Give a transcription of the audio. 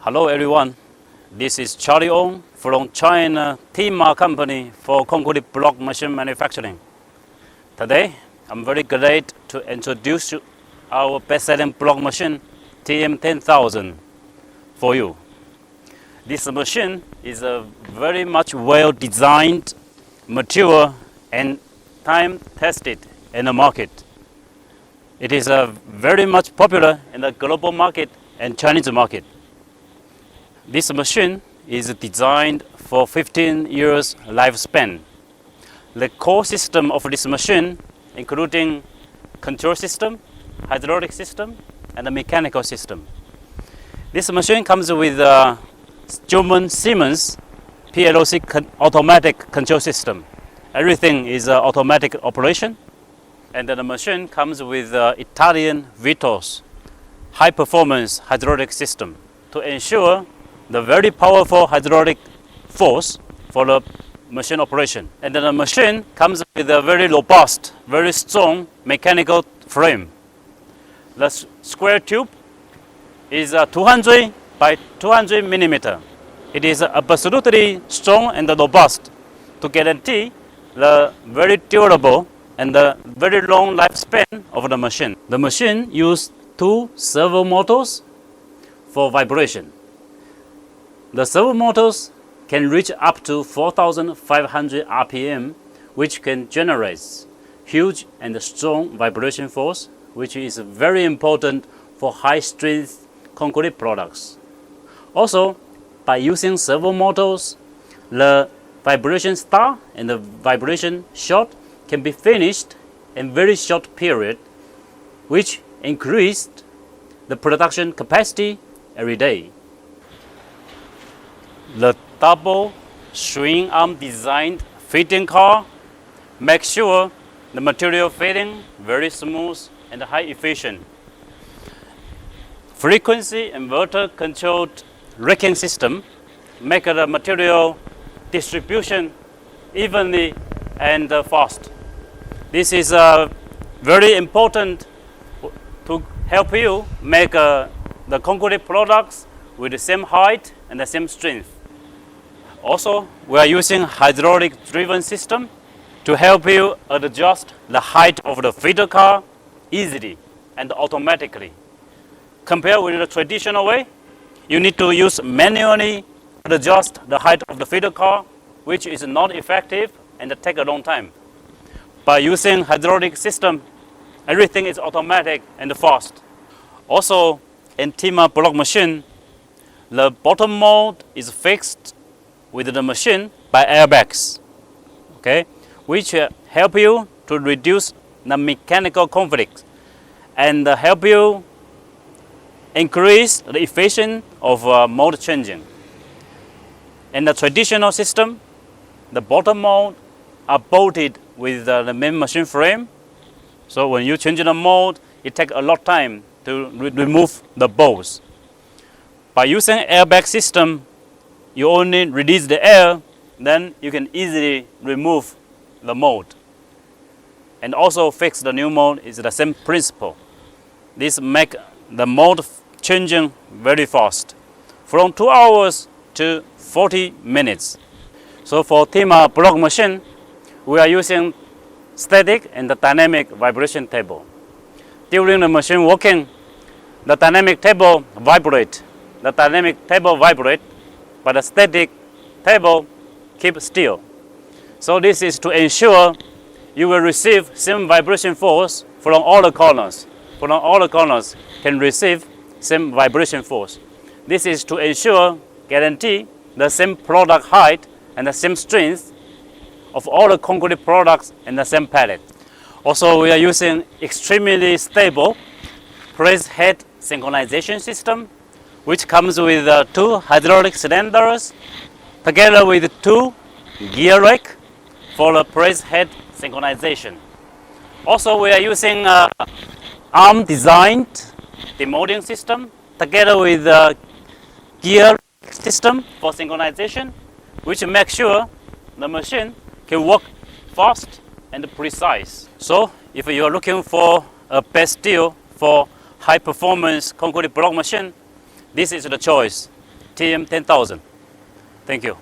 Hello everyone, this is Charlie Ong from China TEMA company for concrete block machine manufacturing. Today, I'm very glad to introduce you our best-selling block machine TM10000 for you. This machine is a very much well-designed, mature and time-tested in the market. It is very much popular in the global market and Chinese market. This machine is designed for 15 years lifespan. The core system of this machine, including control system, hydraulic system, and the mechanical system. This machine comes with German Siemens PLC automatic control system. Everything is automatic operation. And then the machine comes with Italian Vitos high performance hydraulic system to ensure the very powerful hydraulic force for the machine operation. And then the machine comes with a very robust, very strong mechanical frame. The square tube is 200 by 200 millimeter. It is absolutely strong and robust to guarantee the very durable and the very long lifespan of the machine. The machine uses 2 servo motors for vibration. The servo motors can reach up to 4,500 RPM, which can generate huge and strong vibration force, which is very important for high-strength concrete products. Also, by using servo motors, the vibration start and the vibration shot can be finished in very short period, which increased the production capacity every day. The double swing arm designed fitting car makes sure the material fitting very smooth and high efficient. Frequency inverter controlled racking system make the material distribution evenly and fast. This is very important to help you make the concrete products with the same height and the same strength. Also, we are using hydraulic driven system to help you adjust the height of the feeder car easily and automatically. Compared with the traditional way, you need to use manually adjust the height of the feeder car, which is not effective and take a long time. By using hydraulic system, everything is automatic and fast. Also, in TEMA block machine, the bottom mold is fixed with the machine by airbags, okay, which help you to reduce the mechanical conflict and help you increase the efficiency of mold changing. In the traditional system, the bottom mold are bolted with the main machine frame. So when you change the mold, it takes a lot of time to remove the bolts. By using airbag system, you only release the air, then you can easily remove the mold. And also fix the new mold is the same principle. This makes the mold changing very fast, from 2 hours to 40 minutes. So for TEMA block machine, we are using static and the dynamic vibration table. During the machine working, the dynamic table vibrate. The dynamic table vibrate, but the static table keep still. So this is to ensure you will receive same vibration force from all the corners. From all the corners can receive same vibration force. This is to ensure, guarantee the same product height and the same strength of all the concrete products in the same pallet. Also, we are using extremely stable press head synchronization system, which comes with 2 hydraulic cylinders together with 2 gear rack for the press head synchronization. Also, we are using arm designed demolding system together with gear system for synchronization, which makes sure the machine can work fast and precise. So if you are looking for a best deal for high performance concrete block machine, this is the choice. TM10000. Thank you.